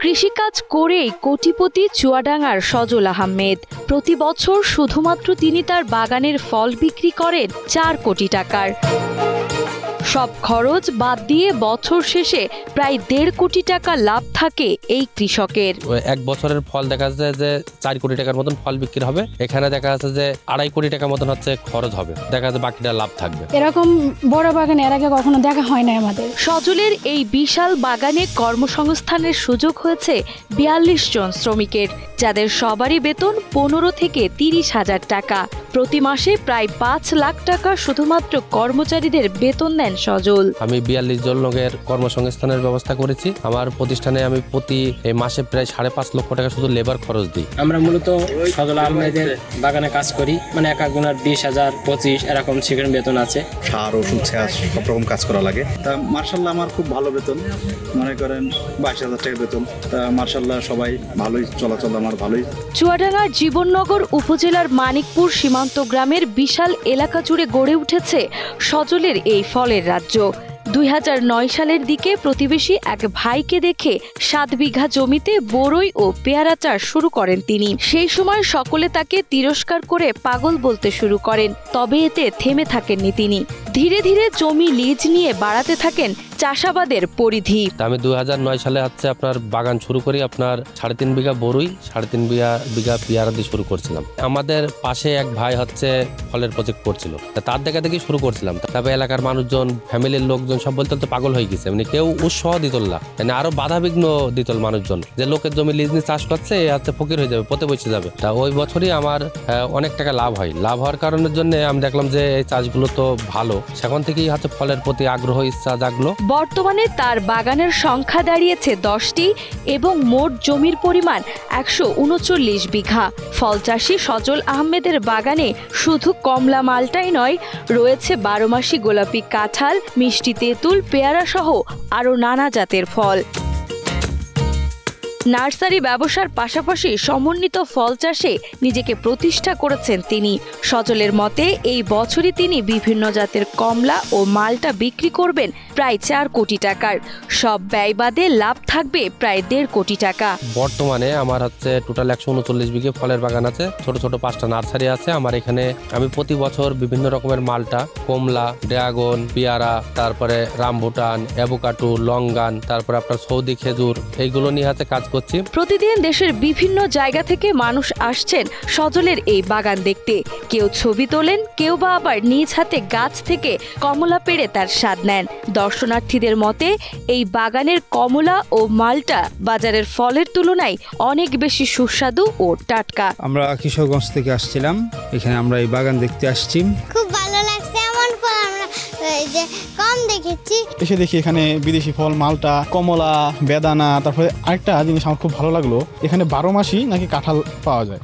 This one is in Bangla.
কৃষিকাজ করেই কোটিপতি চুয়াডাঙ্গার সজল আহমেদ। প্রতি বছর শুধুমাত্র তিনি তার বাগানের ফল বিক্রি করেন 4 কোটি টাকার। সব খরচ বাদ দিয়ে বছর শেষে প্রায় 1.5 কোটি টাকা লাভ থাকে এই কৃষকের। এক বছরের ফল দেখা যায় যে 4 কোটি টাকার মতন ফল বিক্রি হবে, এখানে দেখা যাচ্ছে যে 2.5 কোটি টাকার মতন হচ্ছে খরচ হবে, দেখা যাচ্ছে বাকিটা লাভ থাকবে। এরকম বড় বাগান এর আগে কখনো দেখা হয় না আমাদের। সজলের এই বিশাল বাগানে কর্মসংস্থানের সুযোগ হয়েছে 42 জন শ্রমিকের, যাদের সবারই বেতন 15 থেকে 30 হাজার টাকা। প্রতি মাসে প্রায় 5 লাখ টাকা শুধুমাত্র কর্মচারীদের বেতন দেন সজল। আমি 42 জন লোকের কর্মসংস্থানের ব্যবস্থা করেছি। আমার প্রতিষ্ঠানে আমি প্রতি মাসে প্রায় 5.5 লক্ষ টাকা শুধু লেবার খরচ দিই। আমরা মূলত সজল আহমেদের বাগানে কাজ করি, মানে এক একজনের 20,000, 25 এরকম সেখানে বেতন আছে। সার ওষুধ সব রকম কাজ করা লাগে। তা মার্শাল্লাহ আমার খুব ভালো বেতন, মনে করেন 22,000 টাকা বেতন। তা মার্শাল্লাহ সবাই ভালোই চলাচল আমার ভালোই। চুয়াডাঙ্গার জীবননগর উপজেলার মানিকপুর সীমান্ত গ্রামের বিশাল এলাকা জুড়ে গড়ে উঠেছে সজলের এই ফলের রাজ্য। 2009 সালের দিকে প্রতিবেশী এক ভাইকে দেখে 7 বিঘা জমিতে বরই ও পেয়ারা চাষ শুরু করেন তিনি। সেই সময় সকলে তাকে তিরস্কার করে পাগল বলতে শুরু করেন, তবে এতে থেমে থাকেননি তিনি। ধীরে ধীরে জমি লিজ নিয়ে বাড়াতে থাকেন চাষাবাদের পরিধি। আমি 2009 সালে হচ্ছে আপনার বাগান শুরু করি, আপনার 3.5 বিঘা বরই, 3.5 বিঘা পেয়ারা দিয়ে শুরু করছিলাম। আমাদের পাশে এক ভাই হচ্ছে ফলের প্রজেক্ট করছিল, তার দেখা দেখি শুরু করছিলাম। তবে এলাকার মানুষজন, ফ্যামিলির লোকজন সব বলতে তো পাগল হয়ে গেছে, মানে কেউ উৎসাহ দিতল না, মানে আরো বাধা বিঘ্ন দিতল মানুষজন, যে লোকের জমি লিজ নিয়ে চাষ করছে হচ্ছে ফকির হয়ে যাবে, পথে বসে যাবে। তা ওই বছরই আমার অনেক টাকা লাভ হয়। লাভ হওয়ার কারণের জন্য আমি দেখলাম যে এই চাষগুলো তো ভালো, সেখান থেকেই হচ্ছে ফলের প্রতি আগ্রহ ইচ্ছা জাগলো। বর্তমানে তার বাগানের সংখ্যা দাঁড়িয়েছে 10টি এবং মোট জমির পরিমাণ 139 বিঘা। ফল চাষী সজল আহমেদের বাগানে শুধু কমলা মালটাই নয়, রয়েছে 12 মাসি গোলাপি কাঁঠাল, মিষ্টি তেঁতুল, পেয়ারা সহ আরও নানা জাতের ফল। নার্সারি ব্যবসার পাশাপাশি সমন্বিত ফল চাষে নিজেকে প্রতিষ্ঠা করেছেন তিনি। সজলের মতে এই বছরই তিনি বিভিন্ন জাতের কমলা ও মালটা বিক্রি করবেন প্রায় 4 কোটি টাকার। সব ব্যয় বাদে লাভ থাকবে প্রায় 1.5 কোটি টাকা। বর্তমানে আমার হচ্ছে টোটাল 139 বিঘে ফলের বাগান আছে, ছোট ছোট 5টা নার্সারি আছে আমার এখানে। আমি প্রতি বছর বিভিন্ন রকমের মালটা, কমলা, ড্রাগন, পেয়ারা, তারপরে রামভুটান, অ্যাভোকাডো, লঙ্গান, তারপরে আপনার সৌদি খেজুর, এইগুলো নিয়ে হাতে কাজ করছি। প্রতিদিন দেশের বিভিন্ন জায়গা থেকে মানুষ আসছেন সজলের এই বাগান দেখতে। কেউ ছবি তোলেন, কেউ বা আবার নিজ হাতে গাছ থেকে কমলা পেড়ে তার স্বাদ নেন। দর্শনার্থীদের মতে এই বাগানের কমলা ও মালটা বাজারের ফলের তুলনায় অনেক বেশি সুস্বাদু ও টাটকা। আমরা কিশোরগঞ্জ থেকে আসছিলাম, এখানে আমরা এই বাগান দেখতে আসছি। খুব ভালো লাগছে, এমন ফল আমরা যে কম দেখেছি। এসে দেখি এখানে বিদেশি ফল, মালটা, কমলা, বেদানা, তারপরে আরেকটা জিনিস আমার খুব ভালো লাগলো, এখানে 12 মাসই নাকি কাঁঠাল পাওয়া যায়।